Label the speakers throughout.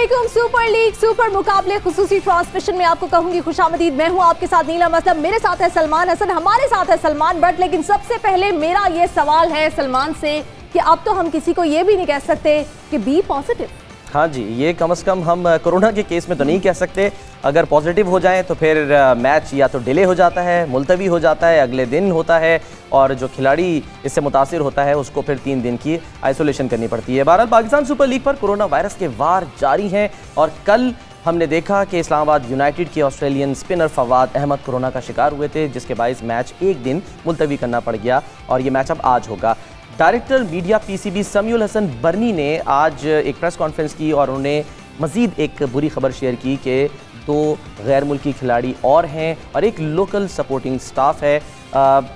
Speaker 1: अस्सलामुअलैकुम। Super league super मुकाबले खुसूसी transmission में आपको कहूंगी खुशामदीद। मैं हूं आपके साथ नीलम असलम, मेरे साथ है सलमान हसन, हमारे साथ है सलमान बट। लेकिन सबसे पहले मेरा ये सवाल है सलमान से कि अब तो हम किसी को ये भी नहीं कह सकते कि बी पॉजिटिव।
Speaker 2: हाँ जी, ये कम से कम हम कोरोना के केस में तो नहीं कह सकते। अगर पॉजिटिव हो जाए तो फिर मैच या तो डिले हो जाता है, मुलतवी हो जाता है, अगले दिन होता है और जो खिलाड़ी इससे मुतासिर होता है उसको फिर 3 दिन की आइसोलेशन करनी पड़ती है। बहरहाल पाकिस्तान सुपर लीग पर कोरोना वायरस के वार जारी हैं और कल हमने देखा कि इस्लामाबाद यूनाइटेड के Australian spinner Fawad Ahmed corona का शिकार हुए थे, जिसके बायस मैच एक दिन मुलतवी करना पड़ गया और ये मैच अब आज होगा। Director media PCB Samiul Hasan Burney ने आज एक प्रेस कॉन्फ्रेंस की और उन्होंने मज़ीद एक बुरी खबर शेयर की कि 2 गैर मुल्की खिलाड़ी और हैं और एक लोकल सपोर्टिंग स्टाफ है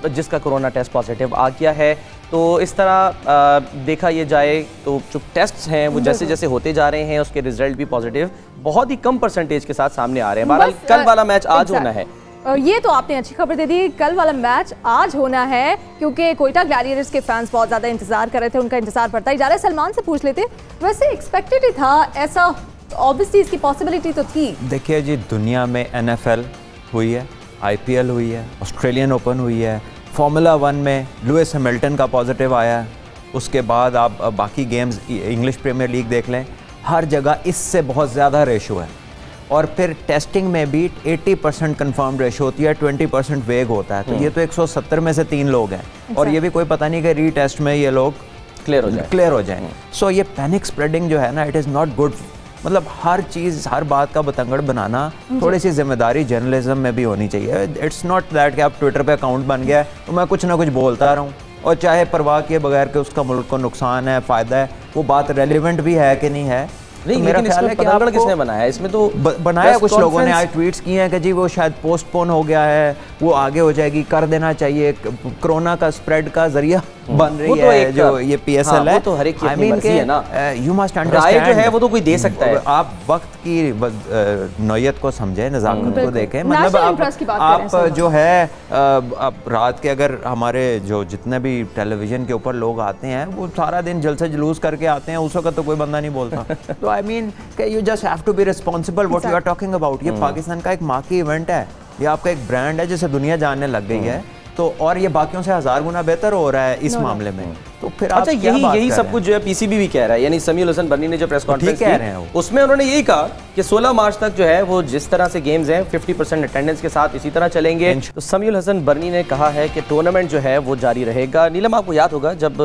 Speaker 2: जिसका कोरोना टेस्ट पॉजिटिव आ गया है। तो इस तरह देखा ये जाए तो जो टेस्ट्स हैं वो जैसे जैसे होते जा रहे हैं उसके रिजल्ट भी पॉजिटिव बहुत ही कम परसेंटेज के साथ सामने आ रहे हैं। बहरहाल कल वाला मैच आज होना है।
Speaker 1: ये तो आपने अच्छी खबर दे दी, कल वाला मैच आज होना है क्योंकि कोयटा ग्लैडिएटर्स के फैंस बहुत ज़्यादा इंतजार कर रहे थे, उनका इंतजार बढ़ता ही जा रहा है। सलमान से पूछ लेते, वैसे एक्सपेक्टेड ही था ऐसा, ऑब्वियसली इसकी पॉसिबिलिटी तो थी।
Speaker 3: देखिए जी, दुनिया में NFL हुई है, IPL हुई है, ऑस्ट्रेलियन ओपन हुई है, फार्मूला 1 में लुइस हैमिल्टन का पॉजिटिव आया है। उसके बाद आप बाकी गेम्स इंग्लिश प्रीमियर लीग देख लें, हर जगह इससे बहुत ज़्यादा रेशो है। और फिर टेस्टिंग में भी 80% कन्फर्म रेशो होती है, 20% वेग होता है। तो ये तो 170 में से 3 लोग हैं और ये भी कोई पता नहीं कि रीटेस्ट में ये लोग क्लियर हो जाएं। सो ये पैनिक स्प्रेडिंग जो है ना, इट इज़ नॉट गुड। मतलब हर चीज़, हर बात का बतंगड़ बनाना, थोड़ी सी जिम्मेदारी जर्नलिज्म में भी होनी चाहिए। इट्स नॉट दैट कि आप ट्विटर पे अकाउंट बन गया है तो मैं कुछ ना कुछ बोलता रहूँ और चाहे परवाह किए बगैर के उसका मुल्क को नुकसान है, फ़ायदा है, वो बात रेलिवेंट भी है कि नहीं है।
Speaker 2: नहीं,
Speaker 3: तो मेरा ख्याल है कि आपको
Speaker 2: किसने बनाया है इसमें? तो
Speaker 3: बनाया कुछ लोगों ने, आज ट्वीट्स किए हैं कि जी वो शायद पोस्टपोन हो गया है, वो आगे हो जाएगी, कर देना चाहिए। कोरोना का स्प्रेड का जरिया बन रही है जो ये PSL है।
Speaker 2: तो हर एक की अपनी मर्जी है ना,
Speaker 3: यू मस्ट अंडरस्टैंड
Speaker 2: जो है वो तो कोई दे सकता है।
Speaker 3: आप वक्त की नौयत को समझें, नज़ाकत को देखें। मतलब आप जो है आप रात के, अगर हमारे जो जितने भी टेलीविजन के ऊपर लोग आते हैं वो सारा दिन जलसे जुलूस करके आते हैं, उस वक्त तो कोई बंदा नहीं बोलता। तो I mean you just have to be responsible what you are talking about. ये पाकिस्तान का एक मार्की इवेंट है, ये आपका एक ब्रांड है जिसे दुनिया जानने लग गई है। तो और ये बाकियों से 1000 गुना बेहतर हो रहा है इस मामले में। तो फिर
Speaker 2: अच्छा, यही सब कुछ जो है पीसीबी भी कह रहा है, यानी समीउल हसन बर्नी ने जो प्रेस कॉन्फ्रेंस की उसमें उन्होंने यही कहा कि 16 मार्च तक जो है वो जिस तरह से गेम्स हैं 50% अटेंडेंस के साथ इसी तरह चलेंगे। तो समीउल हसन बर्नी ने कहा है कि टूर्नामेंट जो है वो जारी रहेगा। नीलम, आपको याद होगा जब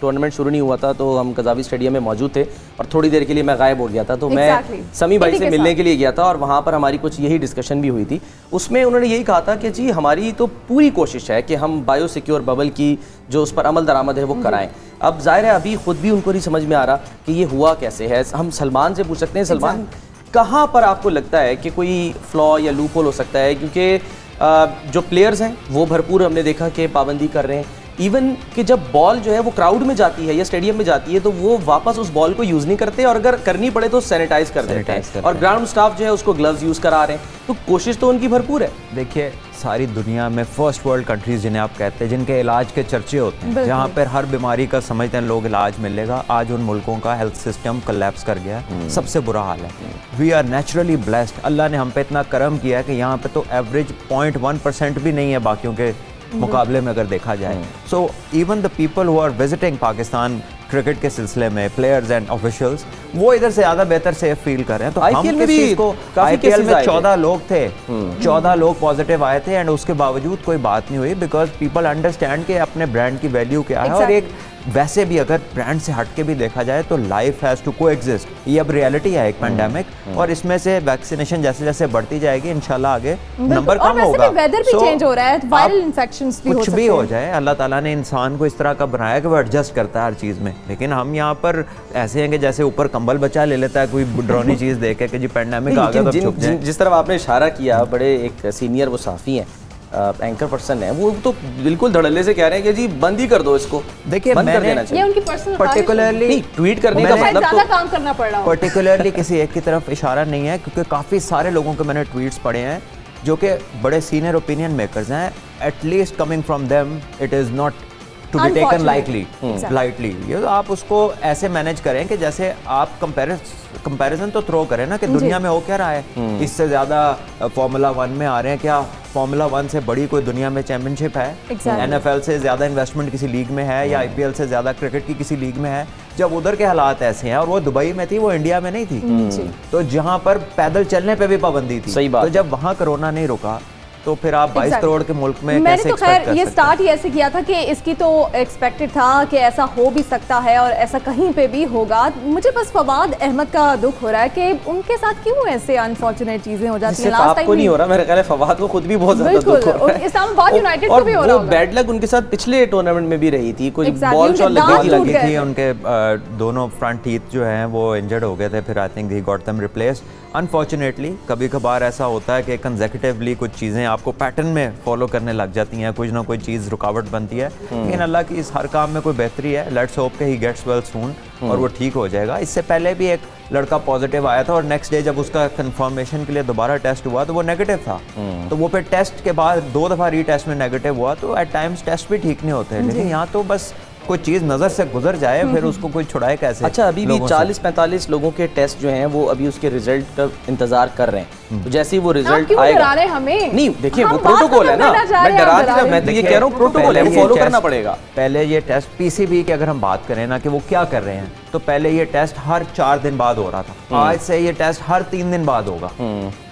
Speaker 2: टूर्नामेंट शुरू नहीं हुआ था तो हम कज़ावी स्टेडियम में मौजूद थे और थोड़ी देर के लिए मैं गायब हो गया था। तो मैं समी भाई से मिलने के लिए गया था और वहाँ पर हमारी कुछ यही डिस्कशन भी हुई थी। उसमें उन्होंने यही कहा था कि जी हमारी तो पूरी कोशिश है कि हम बायो सिक्योर बबल की जो उस पर अमल दरामद है वो कराएं। अब जाहिर है अभी खुद भी उनको नहीं समझ में आ रहा कि ये हुआ कैसे है। हम सलमान से पूछ सकते हैं, सलमान कहाँ पर आपको लगता है कि कोई फ्लॉ या लूप होल हो सकता है? क्योंकि जो प्लेयर्स हैं वो भरपूर हमने देखा कि पाबंदी कर रहे हैं, इवन कि जब बॉल जो है वो क्राउड में जाती है या स्टेडियम में जाती है तो वो वापस उस बॉल को यूज़ नहीं करते और अगर करनी पड़े तो सैनिटाइज कर देते हैं और ग्राउंड स्टाफ जो है उसको ग्लव्स यूज़ करा रहे हैं। तो कोशिश तो उनकी भरपूर है।
Speaker 3: देखिए, सारी दुनिया में फर्स्ट वर्ल्ड कंट्रीज़ जिन्हें आप कहते हैं, जिनके इलाज के चर्चे होते हैं, जहाँ पर हर बीमारी का समझते हैं लोग इलाज मिलेगा, आज उन मुल्कों का हेल्थ सिस्टम कोलैप्स कर गया, सबसे बुरा हाल है। वी आर नेचुरली ब्लेस्ड, अल्लाह ने हम पे इतना करम किया है कि यहाँ पे तो एवरेज 0.1% भी नहीं है बाकियों के मुकाबले में अगर देखा जाए। So even the people who are visiting Pakistan cricket के सिलसिले में, प्लेयर्स एंड ऑफिशियल्स, वो इधर से ज़्यादा बेहतर सेफ फील कर रहे हैं। तो
Speaker 2: IPL में भी
Speaker 3: IPL में 14 लोग थे, 14 लोग पॉजिटिव आए थे एंड उसके बावजूद कोई बात नहीं हुई, बिकॉज पीपल अंडरस्टैंड के अपने ब्रांड की वैल्यू क्या है। और एक वैसे भी अगर ब्रांड से हट के भी देखा जाए तो लाइफ हैज़ टू कोएग्जिस्ट। ये अब रियलिटी है एक पैंडेमिक और इसमें से वैक्सीनेशन जैसे जैसे बढ़ती जाएगी इंशाल्लाह आगे नंबर कम होगा।
Speaker 1: वेदर भी चेंज हो रहा है, वायरल इन्फेक्शंस भी हो सकते हैं।
Speaker 3: कुछ भी हो जाए, अल्लाह ताला ने इंसान को इस तरह का बनाया कि वो एडजस्ट करता है हर चीज़ में। लेकिन हम यहाँ पर ऐसे हैं कि जैसे ऊपर कंबल बचा ले लेता है कोई ड्रोनी चीज़ देख के कि जी पैंडेमिक आ गया तो छुप जाए।
Speaker 2: जिस तरह आपने इशारा किया, बड़े एक सीनियर वो साफ़ी हैं, एंकर पर्सन है, वो तो बिल्कुल धड़ल्ले से कह रहे हैं कि जी बंद ही कर दो इसको।
Speaker 3: देखिए,
Speaker 1: ये उनकी पर्सनल
Speaker 3: पर्टिकुलरली
Speaker 2: ट्वीट करने का मतलब
Speaker 1: ज़्यादा काम करना पड़ रहा है।
Speaker 3: पर्टिकुलरली किसी एक की तरफ इशारा नहीं है, क्योंकि काफ़ी सारे लोगों के मैंने ट्वीट्स पढ़े हैं जो कि बड़े सीनियर ओपिनियन मेकर्स हैं। At least coming from them it is not to be taken lightly. ये आप उसको ऐसे मैनेज करें कि जैसे आप कंपैरिजन तो थ्रो करें ना कि दुनिया में हो क्या रहा है, इससे ज्यादा फार्मूला 1 में आ रहे हैं क्या, फार्मूला 1 से बड़ी कोई दुनिया में चैंपियनशिप है, NFL से ज्यादा इन्वेस्टमेंट किसी लीग में है, या IPL से ज्यादा क्रिकेट की किसी लीग में है। जब उधर के हालात ऐसे हैं, और वो दुबई में थी, वो इंडिया में नहीं थी, तो जहां पर पैदल चलने पे भी पाबंदी थी,
Speaker 2: सही बात।
Speaker 3: तो जब वहां कोरोना नहीं रुका तो फिर आप 22 करोड़ के मुल्क में
Speaker 1: मैंने
Speaker 3: कैसे
Speaker 1: तो खैर ये स्टार्ट ही ऐसे किया था कि इसकी तो एक्सपेक्टेड था कि ऐसा हो भी सकता है और ऐसा कहीं पे भी होगा। मुझे बस फवाद अहमद का दुख हो रहा है कि उनके साथ क्यों ऐसे अनफॉर्चुनेट चीजें हो जाती हैं।
Speaker 2: लास्ट टाइम नहीं हो रहा, मेरे ख्याल है फवाद को खुद भी बहुत ज्यादा दुख हो रहा है।
Speaker 1: इस्लामाबाद यूनाइटेड को भी हो रहा है।
Speaker 2: बैड लक उनके साथ पिछले टूर्नामेंट में भी रही थी, कुछ बॉल शॉट लगी
Speaker 3: थी, उनके दोनों फ्रंट टीथ जो हैं वो इंजर्ड हो गए थे, फिर I think he got them replaced. Unfortunately कभी कभार ऐसा होता है कि कंसेक्यूटिवली कुछ चीज़ें आपको पैटर्न में फॉलो करने लग जाती हैं, कुछ ना कोई चीज़ रुकावट बनती है, लेकिन अल्लाह की इस हर काम में कोई बेहतरी है। लेट्स होप कि ही गेट्स वेल सून और वो ठीक हो जाएगा। इससे पहले भी एक लड़का पॉजिटिव आया था और नेक्स्ट डे जब उसका कंफर्मेशन के लिए दोबारा टेस्ट हुआ तो वो नेगेटिव था, तो वो फिर टेस्ट के बाद 2 दफ़ा रीटेस्ट में नेगेटिव हुआ। तो एट टाइम्स टेस्ट भी ठीक नहीं होते, लेकिन यहाँ तो बस कोई चीज नजर से गुजर जाए फिर उसको कोई छुड़ाए कैसे।
Speaker 2: अच्छा, अभी भी 40-45 लोगों के टेस्ट जो हैं वो अभी उसके रिजल्ट का इंतजार कर रहे हैं, तो जैसे ही वो रिजल्ट आएगा,
Speaker 1: हमें
Speaker 2: नहीं देखिए वो प्रोटोकॉल है ना, मैं डरा नहीं रहा, मैं तो ये कह रहा हूँ प्रोटोकॉल है, वो फॉलो करना पड़ेगा।
Speaker 3: पहले ये टेस्ट पीसीबी की अगर हम बात करें ना कि वो क्या कर रहे हैं, तो पहले ये टेस्ट हर 4 दिन बाद हो रहा था, आज से ये टेस्ट हर 3 दिन बाद होगा।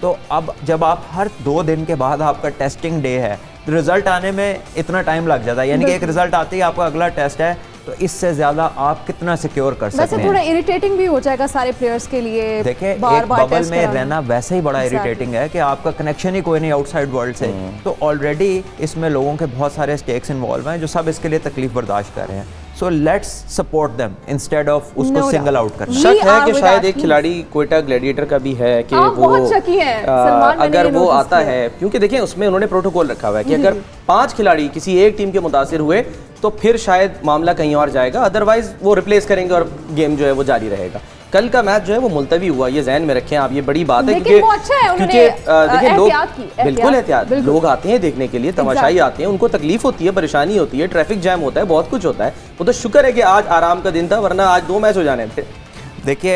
Speaker 3: तो अब जब आप हर 2 दिन के बाद आपका टेस्टिंग डे है, तो रिजल्ट आने में इतना टाइम लग जाता है, यानी कि एक रिजल्ट आते ही आपका अगला टेस्ट है, तो इससे ज्यादा आप कितना सिक्योर कर सकते हैं।
Speaker 1: वैसे थोड़ा इरिटेटिंग भी हो जाएगा सारे प्लेयर्स के लिए।
Speaker 3: देखिए एक बबल में रहना वैसे ही बड़ा इरिटेटिंग है कि आपका कनेक्शन ही कोई नहीं आउटसाइड वर्ल्ड से, तो ऑलरेडी इसमें लोगों के बहुत सारे स्टेक्स इन्वॉल्व हैं जो सब इसके लिए तकलीफ बर्दाश्त कर रहे हैं। So let's support them instead of उसको सिंगल आउट करना।
Speaker 2: शक है कि शायद एक खिलाड़ी क्वेटा ग्लैडिएटर का भी है कि वो अगर वो आता है, क्योंकि देखिए उसमें उन्होंने प्रोटोकॉल रखा हुआ है कि अगर 5 खिलाड़ी किसी एक टीम के मुतासिर हुए तो फिर शायद मामला कहीं और जाएगा, अदरवाइज वो रिप्लेस करेंगे और गेम जो है वो जारी रहेगा। कल का मैच जो है वो मुलतवी हुआ, ये ज़हन में रखें आप, ये बड़ी बात है, क्योंकि देखिए लोग बिल्कुल एहतियात, लोग आते हैं देखने के लिए, तमाशाई आते हैं, उनको तकलीफ होती है, परेशानी होती है, ट्रैफिक जैम होता है, बहुत कुछ होता है। वो तो शुक्र है कि आज आराम का दिन था, वरना आज 2 मैच हो जाने थे।
Speaker 3: देखिए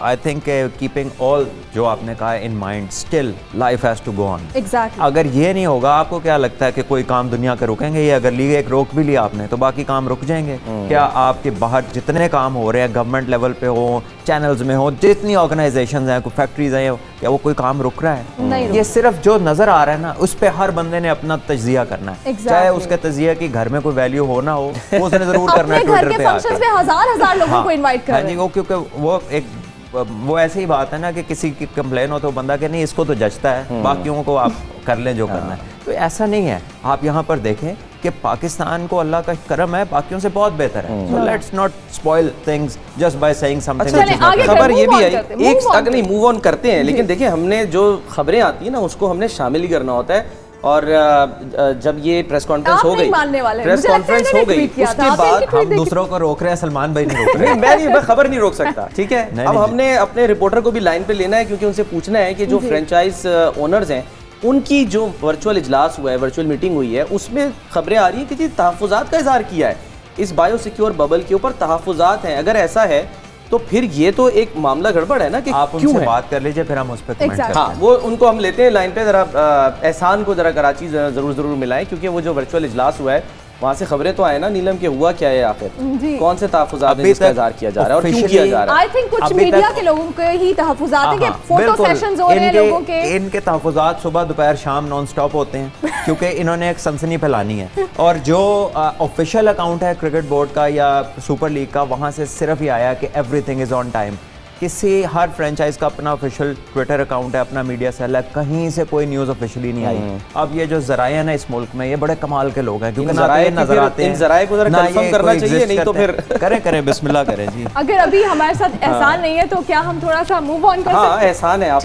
Speaker 3: आई थिंक कीपिंग ऑल जो आपने कहा in mind, still life has to go on.
Speaker 1: Exactly. अगर
Speaker 3: ये नहीं होगा, आपको क्या लगता है कि कोई काम दुनिया के रुकेंगे? ये अगर लीग एक रोक भी लिया आपने तो बाकी काम रुक जाएंगे? क्या आपके बाहर जितने काम हो रहे हैं गवर्नमेंट लेवल पे हो, चैनल्स में हो, जितनी ऑर्गेनाइजेशंस हैं, कोई फैक्ट्रीज हैं, क्या वो कोई काम रुक रहा है?
Speaker 1: नहीं।
Speaker 3: ये सिर्फ जो नजर आ रहा है ना, उस पर हर बंदे ने अपना तजिया करना है, चाहे उसके तजिया की घर में कोई वैल्यू हो ना हो, वो उसने जरूर करना है ट्विटर पे आकर।
Speaker 1: हजार लोगों को इनवाइट कर रहे हैं।
Speaker 3: वो क्योंकि वो ऐसी ही बात है ना कि किसी की कंप्लेन हो तो बंदा के नहीं इसको तो जचता है, बाकियों को आप कर लें जो करना है। तो ऐसा नहीं है, आप यहाँ पर देखें कि पाकिस्तान को अल्लाह का करम है, बाकियों से बहुत बेहतर है। So let's not spoil things just by saying something.
Speaker 2: खबर ये भी है, एक तक नहीं मूव ऑन करते हैं, लेकिन देखिए हमने जो खबरें आती है ना उसको हमने शामिल ही करना होता है। और जब ये प्रेस कॉन्फ्रेंस हो गई, प्रेस कॉन्फ्रेंस हो गई, उसके बाद
Speaker 3: हम दूसरों को रोक रहे हैं, सलमान भाई नहीं रोक रहे।
Speaker 2: मैं खबर नहीं रोक सकता, ठीक है। अब हमने अपने रिपोर्टर को भी लाइन पे लेना है, क्योंकि उनसे पूछना है कि जो फ्रेंचाइज ओनर्स हैं उनकी जो वर्चुअल इजलास हुआ है, वर्चुअल मीटिंग हुई है, उसमें खबरें आ रही हैं कि जी तहफ़्फ़ुज़ात का इज़हार किया है, इस बायो सिक्योर बबल के ऊपर तहफ़्फ़ुज़ात हैं। अगर ऐसा है तो फिर ये तो एक मामला गड़बड़ है ना कि
Speaker 3: आप उनसे बात कर लीजिए, फिर हम उस पर कमेंट करते हैं।
Speaker 2: हाँ, वो उनको हम लेते हैं लाइन पे। जरा एहसान को जरा कराची जरूर मिलाएं, क्योंकि वो जो वर्चुअल इजलास हुआ है वहाँ से खबरें तो आए ना नीलम के हुआ क्या है आखिर, कौन से तहफ़्फ़ुज़ात का इज़हार किया जा रहा है और क्यों किया जा रहा है।
Speaker 1: आई थिंक कुछ मीडिया के लोगों के ही तहफ़्फ़ुज़ात हैं कि फोटो सेशंस हो रहे हैं लोगों के।
Speaker 3: इनके तहफ़्फ़ुज़ात सुबह दोपहर शाम नॉन स्टॉप होते हैं, क्योंकि इन्होंने एक सनसनी फैलानी है। और जो ऑफिशियल अकाउंट है क्रिकेट बोर्ड का या सुपर लीग का, वहाँ से सिर्फ ये आया कि एवरीथिंग इज़ ऑन टाइम। किसी हर फ्रेंचाइज का अपना ऑफिशियल ट्विटर अकाउंट है, अपना मीडिया सेल है, कहीं से कोई न्यूज़ ऑफिशियली नहीं आई। अब ये जो ज़राए हैं ना इस मुल्क में, ये बड़े कमाल के लोग हैं, क्योंकि ज़राए नजर आते हैं,
Speaker 2: ज़राए को जरा कंफर्म करना चाहिए, नहीं तो फिर
Speaker 3: करें बिस्मिल्लाह करें जी।
Speaker 1: अगर अभी हमारे साथ एहसान नहीं है तो क्या हम थोड़ा सा मूव ऑन कर सकते हैं?
Speaker 2: हाँ, एहसान है आप।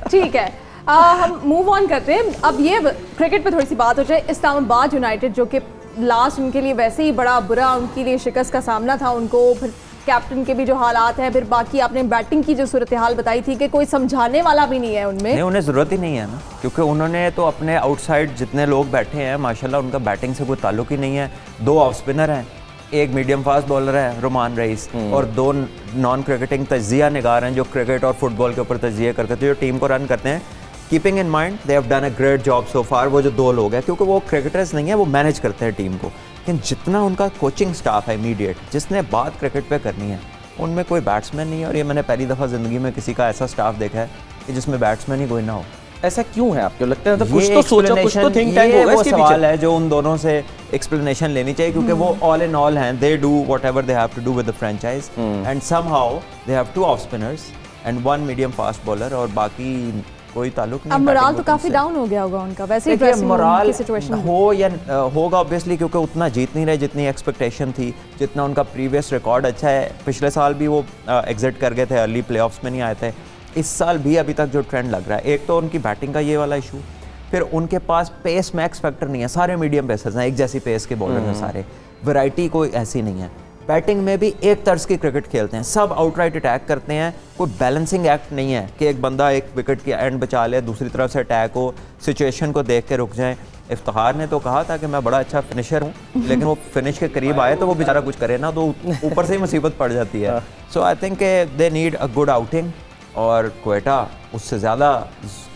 Speaker 1: ठीक है, हम मूव ऑन करते हैं। अब ये क्रिकेट पे थोड़ी सी बात हो जाए। इस्लामाबाद यूनाइटेड जो कि लास्ट उनके लिए वैसे ही बड़ा बुरा उनके लिए शिकस्त का सामना था, उनको फिर कैप्टन के भी जो हालात हैं, फिर बाकी आपने बैटिंग की जो सूरत हाल बताई थी कि कोई समझाने वाला भी नहीं है उनमें।
Speaker 3: नहीं, उन्हें ज़रूरत ही नहीं है ना, क्योंकि उन्होंने तो अपने आउटसाइड जितने लोग बैठे हैं माशाल्लाह उनका बैटिंग से कोई ताल्लुक ही नहीं है। 2 ऑफ स्पिनर हैं, एक मीडियम फास्ट बॉलर है रुमान रईस, और 2 नॉन क्रिकेटिंग तजिया निगार हैं जो क्रिकेट और फुटबॉल के ऊपर तजिया करते थे, जो टीम को रन करते हैं। Keeping in mind they have done a great job so far. वो जो 2 लोग हैं, क्योंकि वो क्रिकेटर्स नहीं है, वो मैनेज करते हैं टीम को, लेकिन जितना उनका कोचिंग स्टाफ है इमीडिएट, जिसने बात क्रिकेट पे करनी है, उनमें कोई बैट्समैन नहीं है। और ये मैंने पहली दफ़ा ज़िंदगी में किसी का ऐसा स्टाफ देखा है कि जिसमें बैट्समैन ही कोई ना हो।
Speaker 2: ऐसा क्यों है आपको लगता है? तो कुछ तो सोचा, कुछ तो थिंक टैंक होगा इसके पीछे।
Speaker 3: सवाल है जो उन दोनों से एक्सप्लेनेशन लेनी चाहिए, क्योंकि वो ऑल इन ऑल हैं। They do whatever they have to do with the franchise, and somehow they have 2 of spinners and 1 medium fast bowler, और बाकी कोई ताल्लुक नहीं।
Speaker 1: अब मोराल तो काफी डाउन हो गया होगा उनका, वैसे ही
Speaker 3: मोराल हो या होगा ऑब्वियसली, क्योंकि उतना जीत नहीं रहे जितनी एक्सपेक्टेशन थी, जितना उनका प्रीवियस रिकॉर्ड अच्छा है। पिछले साल भी वो एग्जिट कर गए थे, अर्ली प्लेऑफ्स में नहीं आए थे। इस साल भी अभी तक जो ट्रेंड लग रहा है, एक तो उनकी बैटिंग का ये वाला इशू, फिर उनके पास पेस मैक्स फैक्टर नहीं है। सारे मीडियम पेसर्स हैं, एक जैसी पेस के बॉलर हैं सारे, वैरायटी कोई ऐसी नहीं है। बैटिंग में भी एक तर्ज की क्रिकेट खेलते हैं, सब आउटराइट अटैक करते हैं, कोई बैलेंसिंग एक्ट नहीं है कि एक बंदा एक विकेट की एंड बचा ले, दूसरी तरफ से अटैक हो, सिचुएशन को देख के रुक जाए। इफ्तिखार ने तो कहा था कि मैं बड़ा अच्छा फिनिशर हूँ, लेकिन वो फिनिश के करीब आए तो वो बेचारा कुछ करे ना, तो ऊपर से ही मुसीबत पड़ जाती है। So I think they need a good outing, और क्वेटा उससे ज़्यादा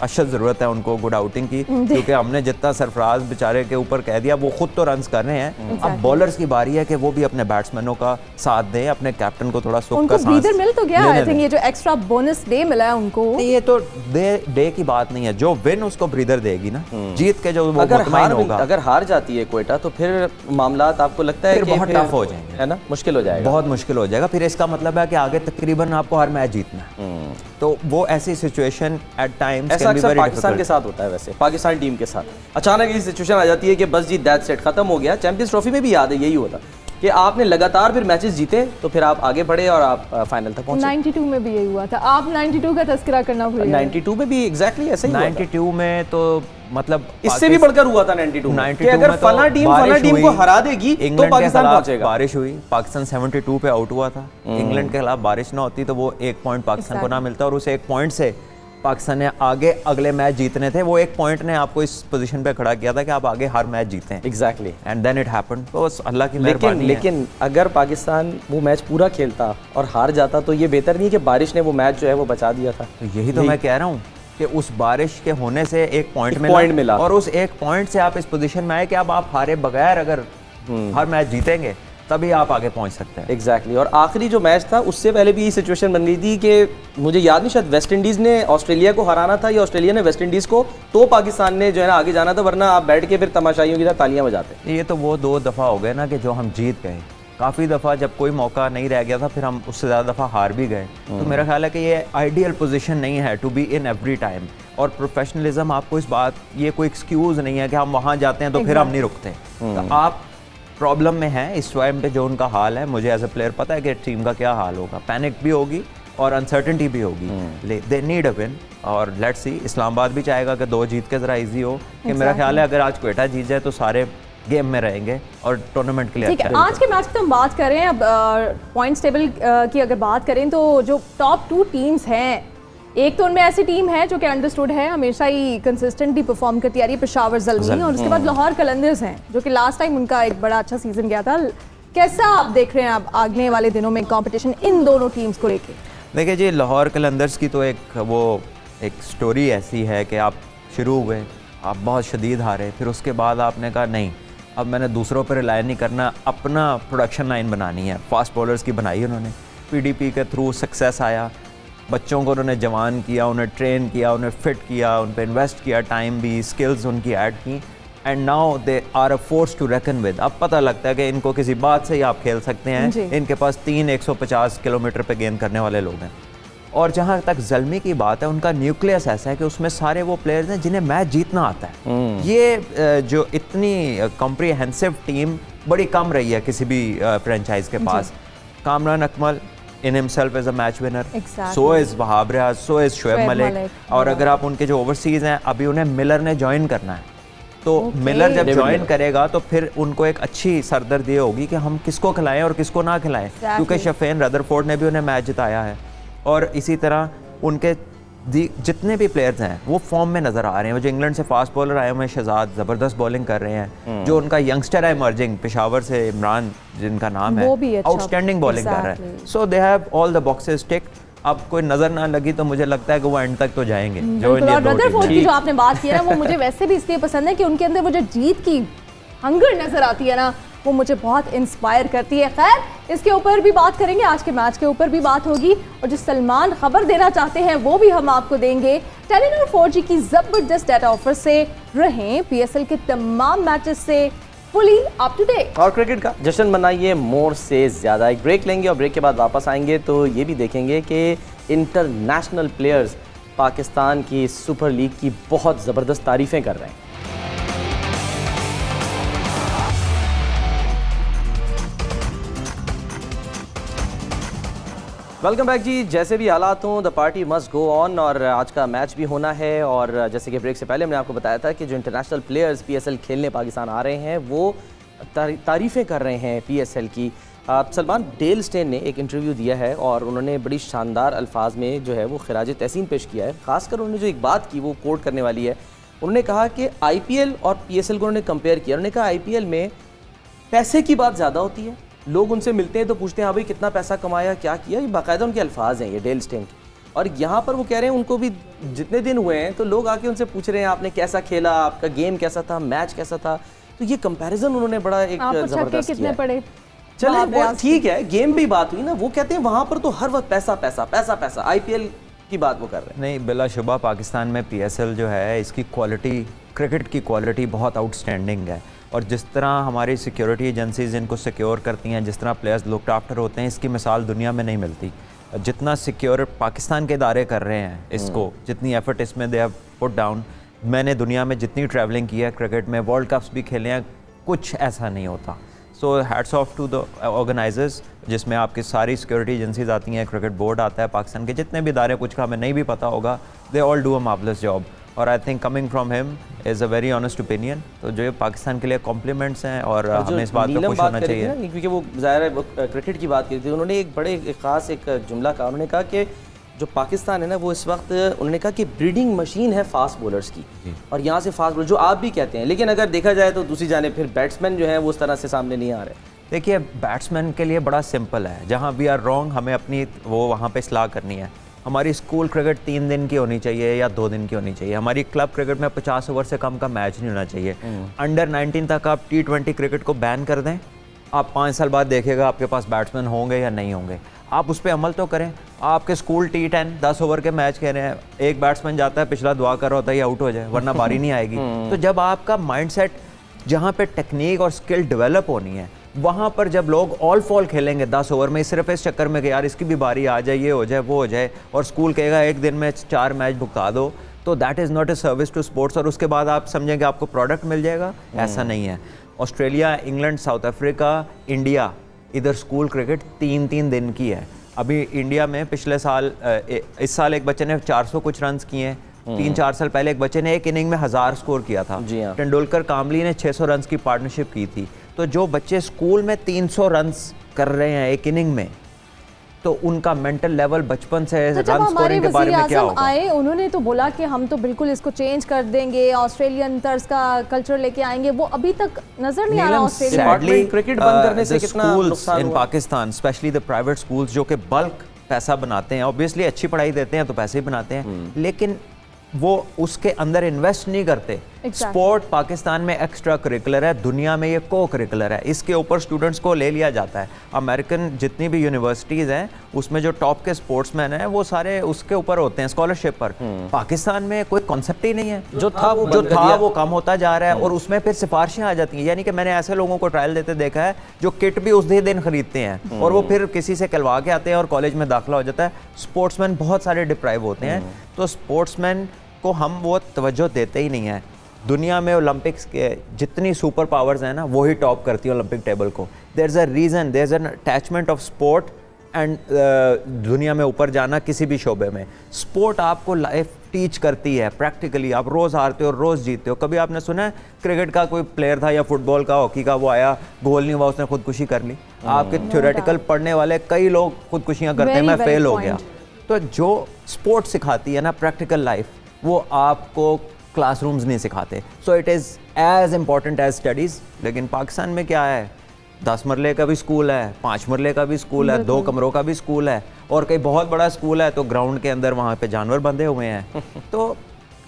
Speaker 3: अशद ज़रूरत है उनको गुड आउटिंग की, क्योंकि हमने जितना सरफराज बेचारे के ऊपर कह दिया, वो खुद तो रन्स कर रहे हैं। अब बॉलर्स की बारी है कि वो भी अपने बैट्समैनों का साथ दें, अपने कैप्टन को थोड़ा सुख का सांस
Speaker 1: ब्रीदर मिल तो गया। आई थिंक ये जो एक्स्ट्रा बोनस डे मिला है उनको,
Speaker 3: ये तो डे की बात नहीं है, जो विन उसको ब्रीदर देगी ना, जीत के जो वो
Speaker 2: अगर हार जाती है क्वेटा तो फिर मामला आपको लगता है
Speaker 3: बहुत टफ हो जाएंगे,
Speaker 2: है ना, मुश्किल हो जाएगा,
Speaker 3: बहुत मुश्किल हो जाएगा। फिर इसका मतलब है कि आगे तकरीबन आपको हर मैच जीतना है, तो वो ऐसी सिचुएशन एट टाइम्स
Speaker 2: ऐसा अक्सर पाकिस्तान के साथ होता है। वैसे पाकिस्तान टीम के साथ अचानक ये सिचुएशन आ जाती है कि बस जी दैट्स इट, खत्म हो गया। चैंपियंस ट्रॉफी में भी याद है यही होता कि आपने लगातार फिर मैचेस जीते तो फिर आप आगे बढ़े और आप फाइनल तक पहुंचे।
Speaker 1: 92 में भी यही हुआ था। आप 92 का तस्करा करना भूल गए।
Speaker 2: 92 में भी एग्जैक्टली ऐसे ही हुआ था।
Speaker 3: 92 में तो मतलब
Speaker 2: इससे भी बढ़कर हुआ था 92 में कि अगर फला टीम को हरा देगी तो पाकिस्तान पहुंचेगा।
Speaker 3: बारिश हुई, पाकिस्तान 72 पे आउट हुआ था। इंग्लैंड के खिलाफ बारिश ना होती तो वो 1 पॉइंट पाकिस्तान को ना मिलता, और उस 1 पॉइंट से पाकिस्तान ने आगे अगले मैच जीतने थे। वो 1 पॉइंट ने आपको इस पोजीशन पे खड़ा किया था कि आप आगे हर मैच जीते हैं।
Speaker 2: Exactly,
Speaker 3: and then it happened. तो अल्लाह की मेहरबानी है।
Speaker 2: लेकिन अगर पाकिस्तान वो मैच पूरा खेलता और हार जाता तो ये बेहतर नहीं कि बारिश ने वो मैच जो है वो बचा दिया था।
Speaker 3: तो यही तो मैं कह रहा हूँ कि उस बारिश के होने से 1 पॉइंट मिला, और उस 1 पॉइंट से आप इस पोजीशन में आए कि अब आप हारे बगैर अगर हर मैच जीतेंगे तभी आप आगे पहुंच सकते हैं।
Speaker 2: एग्जैक्टली। और आखिरी जो मैच था उससे पहले भी यही सिचुएशन बन गई थी कि मुझे याद नहीं, शायद वेस्ट इंडीज़ ने ऑस्ट्रेलिया को हराना था या ऑस्ट्रेलिया ने वेस्ट इंडीज़ को, तो पाकिस्तान ने जो है ना आगे जाना था, वरना आप बैठ के फिर तमाशाइयों की तरह तालियां बजाते।
Speaker 3: ये तो वो 2 दफ़ा हो गए ना कि जो हम जीत गए। काफ़ी दफ़ा जब कोई मौका नहीं रह गया था फिर हम उससे ज़्यादा दफ़ा हार भी गए। तो मेरा ख्याल है कि ये आइडियल पोजीशन नहीं है to be in every time. और प्रोफेशनलिज्म आपको इस बात, ये कोई एक्सक्यूज़ नहीं है कि हम वहाँ जाते हैं तो फिर हम नहीं रुकते। तो आप प्रॉब्लम में है इस टाइम पे, जो उनका हाल है मुझे एज ए प्लेयर पता है कि टीम का क्या हाल होगा। पैनिक भी होगी और अनसर्टेनिटी भी होगी। दे नीड अ विन, और लेट्स सी, इस्लामाबाद भी चाहेगा कि 2 जीत के ज़रा इजी हो। कि मेरा ख्याल है अगर आज क्वेटा जीत जाए तो सारे गेम में रहेंगे और टूर्नामेंट के लिए
Speaker 1: ठीक है। आज के मैच की तो हम बात करें, अब पॉइंट्स टेबल की अगर बात करें तो जो टॉप 2 टीम्स हैं, एक तो उनमें ऐसी टीम है जो कि अंडरस्टूड है, हमेशा ही कंसिस्टेंटली परफॉर्म करती आ रही है, पेशावर ज़ल्मी, और उसके बाद लाहौर कलंदर्स हैं जो कि लास्ट टाइम उनका एक बड़ा अच्छा सीजन गया था। कैसा आप देख रहे हैं आप आगने वाले दिनों में कंपटीशन इन दोनों टीम्स को लेके?
Speaker 3: देखिए जी, लाहौर कलंदर्स की तो एक स्टोरी ऐसी है कि आप शुरू हुए, आप बहुत शदीद हारे, फिर उसके बाद आपने कहा नहीं, अब मैंने दूसरों पर रिलाय नहीं करना, अपना प्रोडक्शन लाइन बनानी है। फास्ट बॉलर्स की बनाई उन्होंने, PDP के थ्रू सक्सेस आया, बच्चों को उन्होंने जवान किया, उन्हें ट्रेन किया, उन्हें फिट किया, उन पर इन्वेस्ट किया, टाइम भी, स्किल्स उनकी ऐड की, and now they are a force to reckon with. अब पता लगता है कि इनको किसी बात से ही आप खेल सकते हैं। इनके पास 3 150 किलोमीटर पे गेंद करने वाले लोग हैं। और जहाँ तक ज़ल्मी की बात है, उनका न्यूक्लियस ऐसा है कि उसमें सारे वो प्लेयर्स हैं जिन्हें मैच जीतना आता है। ये जो इतनी कॉम्प्रिहेंसिव टीम बड़ी कम रही है किसी भी फ्रेंचाइज के पास। Kamran Akmal in himself is a match winner, so is Wahab Riaz, so is Shoaib Malik. और अगर आप उनके जो ओवरसीज हैं, अभी उन्हें मिलर ने ज्वाइन करना है, तो मिलर जब ज्वाइन करेगा तो फिर उनको एक अच्छी सरदर्दी होगी कि हम किसको खिलाएं और किसको ना खिलाएं, क्योंकि शफेन रदरफोर्ड ने भी उन्हें मैच जिताया है और इसी तरह उनके जितने भी प्लेयर्स हैं वो फॉर्म में नज़र आ रहे हैं। जो इंग्लैंड से फास्ट बॉलर आए हुए हैं शहजाद, ज़बरदस्त बॉलिंग कर रहे हैं। जो उनका यंगस्टर है इमर्जिंग पेशावर से इमरान जिनका नाम है, आउटस्टैंडिंग बॉलिंग कर रहा है। So they have all the boxes ticked. अब कोई नजर ना लगी तो मुझे लगता है कि वो एंड तक तो जाएंगे। जो
Speaker 1: रदरफोर्ड की जो आपने बात की है ना, वो मुझे वैसे भी इसलिए पसंद है कि उनके अंदर वो जो जीत की हंगर नजर आती है ना, वो मुझे बहुत इंस्पायर करती है। खैर, इसके ऊपर भी बात करेंगे, आज के मैच के ऊपर भी बात होगी और जो सलमान खबर देना चाहते हैं वो भी हम आपको देंगे। टेलीनॉर 4G की जबरदस्त डाटा ऑफर से रहें PSL के तमाम मैचेस से फुली अप टू डेट
Speaker 2: और क्रिकेट का जश्न मनाइए मोर से ज्यादा। एक ब्रेक लेंगे और ब्रेक के बाद वापस आएंगे तो ये भी देखेंगे कि इंटरनेशनल प्लेयर्स पाकिस्तान की सुपर लीग की बहुत ज़बरदस्त तारीफें कर रहे हैं। वेलकम बैक जी। जैसे भी हालात हों the party must go on और आज का मैच भी होना है। और जैसे कि ब्रेक से पहले हमने आपको बताया था कि जो इंटरनेशनल प्लेयर्स PSL खेलने पाकिस्तान आ रहे हैं वो तारीफ़ें कर रहे हैं PSL की। सलमान, डेल स्टेन ने एक इंटरव्यू दिया है और उन्होंने बड़ी शानदार अल्फाज में जो है वो खिराज तहसीन पेश किया है। खासकर उन्होंने जो एक बात की वो कोट करने वाली है। उन्होंने कहा कि IPL और PSL को उन्होंने कंपेयर किया। उन्होंने कहा IPL में पैसे की बात ज़्यादा होती है, लोग उनसे मिलते हैं तो पूछते हैं हाँ भाई कितना पैसा कमाया, क्या किया। ये बाकायदा उनके अल्फाज हैं ये डेल स्टेन के। और यहाँ पर वो कह रहे हैं उनको भी जितने दिन हुए हैं तो लोग आके उनसे पूछ रहे हैं आपने कैसा खेला, आपका गेम कैसा था, मैच कैसा था। तो ये कंपैरिजन उन्होंने बड़ा एक जबरदस्त किया है। चले वो ठीक है, गेम भी बात हुई ना। वो कहते हैं वहाँ पर तो हर वक्त पैसा पैसा पैसा पैसा, IPL की बात वो कर रहे हैं।
Speaker 3: नहीं, बिलाशुबा पाकिस्तान में PSL जो है इसकी क्वालिटी, क्रिकेट की क्वालिटी बहुत आउटस्टैंडिंग है। और जिस तरह हमारी सिक्योरिटी एजेंसीज इनको सिक्योर करती हैं, जिस तरह प्लेयर्स लुक्ड आफ्टर होते हैं, इसकी मिसाल दुनिया में नहीं मिलती। जितना सिक्योर पाकिस्तान के इदारे कर रहे हैं इसको, जितनी एफर्ट इसमें दे हैव पुट डाउन। मैंने दुनिया में जितनी ट्रैवलिंग की है क्रिकेट में, वर्ल्ड कप्स भी खेले हैं, कुछ ऐसा नहीं होता। So hats off to the organisers, जिसमें आपकी सारी सिक्योरिटी एजेंसीज आती हैं, क्रिकेट बोर्ड आता है, पाकिस्तान के जितने भी इदारे, कुछ का हमें नहीं भी पता होगा, they all do a marvellous job. और I think coming from him is a very honest opinion. तो जो पाकिस्तान के लिए कॉम्प्लीमेंट्स हैं और हमें इस बात पर खुश होना चाहिए,
Speaker 2: क्योंकि वो ज़ाहिर है क्रिकेट की बात की थी। उन्होंने एक बड़े ख़ास एक जुमला कहा। उन्होंने कहा कि जो पाकिस्तान है ना वो इस वक्त, उन्होंने कहा कि ब्रीडिंग मशीन है फास्ट बॉलर्स की, और यहाँ से फास्ट बॉलर जो आप भी कहते हैं। लेकिन अगर देखा जाए तो दूसरी जाने फिर बैट्समैन जो है वो उस तरह से सामने नहीं आ रहे।
Speaker 3: देखिए, बैट्समैन के लिए बड़ा सिंपल है, जहाँ वी आर रॉन्ग हमें अपनी वो वहाँ पे इस्लाह करनी है। हमारी स्कूल क्रिकेट 3 दिन की होनी चाहिए या 2 दिन की होनी चाहिए। हमारी क्लब क्रिकेट में 50 ओवर से कम का मैच नहीं होना चाहिए। अंडर 19 तक आप T20 क्रिकेट को बैन कर दें, आप 5 साल बाद देखिएगा आपके पास बैट्समैन होंगे या नहीं होंगे। आप उस पर अमल तो करें। आपके स्कूल T10 10 ओवर के मैच कह रहे हैं, एक बैट्समैन जाता है, पिछला दुआ कर रहा होता है ये आउट हो जाए वरना बारी नहीं आएगी। तो जब आपका माइंडसेट, जहाँ पे टेक्निक और स्किल डेवलप होनी है, वहाँ पर जब लोग ऑल फॉल खेलेंगे 10 ओवर में, सिर्फ इस चक्कर में कि यार इसकी भी बारी आ जाए, ये हो जाए, वो हो जाए, और स्कूल कहेगा एक दिन में 4 मैच भुगता दो, तो that is not a service to sports. और उसके बाद आप समझेंगे आपको प्रोडक्ट मिल जाएगा, ऐसा नहीं है। Australia, England, south Africa, India, इधर स्कूल क्रिकेट 3-3 दिन की है। अभी इंडिया में पिछले साल, इस साल एक बच्चे ने 400 कुछ रन किए हैं। 3-4 साल पहले एक बच्चे ने एक इनिंग में 1000 स्कोर किया था। तेंदुलकर कामली ने 600 रन की पार्टनरशिप की थी। तो जो बच्चे स्कूल में 300 रन कर रहे हैं एक इनिंग में, तो उनका मेंटल लेवल बचपन से रन स्कोरिंग के बारे में क्या होगा?
Speaker 1: आए उन्होंने तो बोला कि हम तो बिल्कुल इसको चेंज कर देंगे, ऑस्ट्रेलियन तर्ज का कल्चर लेके आएंगे। वो अभी तक नजर नहीं आ रहा ऑस्ट्रेलिया में।
Speaker 2: क्रिकेट बंद करने से कितना नुकसान
Speaker 3: in Pakistan, specially the private schools जो कि बल्क पैसा बनाते हैं, ऑब्वियसली अच्छी पढ़ाई देते हैं तो पैसे ही बनाते हैं, लेकिन वो उसके अंदर इन्वेस्ट नहीं करते। स्पोर्ट पाकिस्तान में एक्स्ट्रा करिकुलर है, दुनिया में ये को करिकुलर है, इसके ऊपर स्टूडेंट्स को ले लिया जाता है। अमेरिकन जितनी भी यूनिवर्सिटीज़ हैं उसमें जो टॉप के स्पोर्ट्समैन हैं वो सारे उसके ऊपर होते हैं, स्कॉलरशिप पर। पाकिस्तान में कोई कॉन्सेप्ट ही नहीं है। जो था वो कम होता जा रहा है और उसमें फिर सिफारिशें आ जाती हैं। यानी कि मैंने ऐसे लोगों को ट्रायल देते देखा है जो किट भी उस ही दिन खरीदते हैं और वो फिर किसी से कहलवा के आते हैं और कॉलेज में दाखिला हो जाता है। स्पोर्ट्समैन बहुत सारे डिप्राइव होते हैं, तो स्पोर्ट्समैन को हम वो तवज्जो देते ही नहीं है। दुनिया में ओलंपिक्स के जितनी सुपर पावर्स हैं ना, वही टॉप करती है ओलंपिक टेबल को। There is a reason, there is an attachment of sport and दुनिया में ऊपर जाना किसी भी शोबे में। स्पोर्ट आपको लाइफ टीच करती है प्रैक्टिकली। आप रोज़ हारते हो रोज़ जीतते हो। कभी आपने सुना है क्रिकेट का कोई प्लेयर था या फुटबॉल का, हॉकी का, वो आया गोल नहीं हुआ उसने खुदकुशी कर ली? आपके थ्योरेटिकल पढ़ने वाले कई लोग खुदकुशियाँ करते हैं, मैं फेल हो गया। तो जो स्पोर्ट्स सिखाती है ना प्रैक्टिकल लाइफ, वो आपको क्लासरूम्स नहीं सिखाते। So it is as important as studies. लेकिन पाकिस्तान में क्या है, 10 मरले का भी स्कूल है, 5 मरले का भी स्कूल है, 2 कमरों का भी स्कूल है, और कहीं बहुत बड़ा स्कूल है तो ग्राउंड के अंदर वहाँ पे जानवर बंधे हुए हैं। तो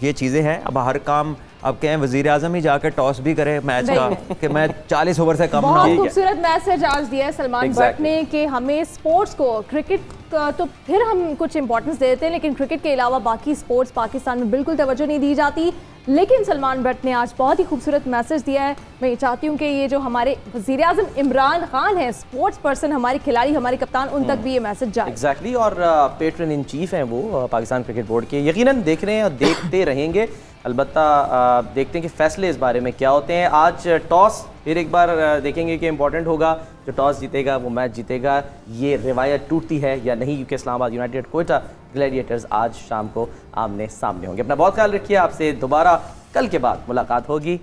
Speaker 3: ये चीज़ें हैं। अब हर काम अब कहें वज़ीर आज़म ही जाकर टॉस भी करे मैच का कि मैं 40 ओवर से कम ना।
Speaker 1: बहुत खूबसूरत मैसेज आज दिया है सलमान भट्ट ने कि हमें स्पोर्ट्स को, क्रिकेट का तो फिर हम कुछ इंपॉर्टेंस देते हैं, लेकिन क्रिकेट के अलावा बाकी स्पोर्ट्स पाकिस्तान में बिल्कुल तवज्जो नहीं दी जाती। लेकिन सलमान भट्ट ने आज बहुत ही खूबसूरत मैसेज दिया है। मैं ये चाहती हूँ कि ये जो हमारे वज़ीर आज़म इमरान खान हैं, स्पोर्ट्स पर्सन, हमारे खिलाड़ी, हमारे कप्तान, उन तक भी ये मैसेज जाए।
Speaker 2: एग्जैक्टली। और पेट्रन इन चीफ हैं वो पाकिस्तान क्रिकेट बोर्ड के, यकीनन देख रहे हैं और देखते रहेंगे। अलबत्ता देखते हैं कि फैसले इस बारे में क्या होते हैं। आज टॉस फिर एक बार देखेंगे कि इंपॉर्टेंट होगा, जो टॉस जीतेगा वो मैच जीतेगा। ये रिवायत टूटती है या नहीं, क्योंकि इस्लामाबाद यूनाइटेड कोयटा ग्लैडिएटर्स आज शाम को आमने सामने होंगे। अपना बहुत ख्याल रखिए। आपसे दोबारा कल के बाद मुलाकात होगी।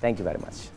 Speaker 2: Thank you very much.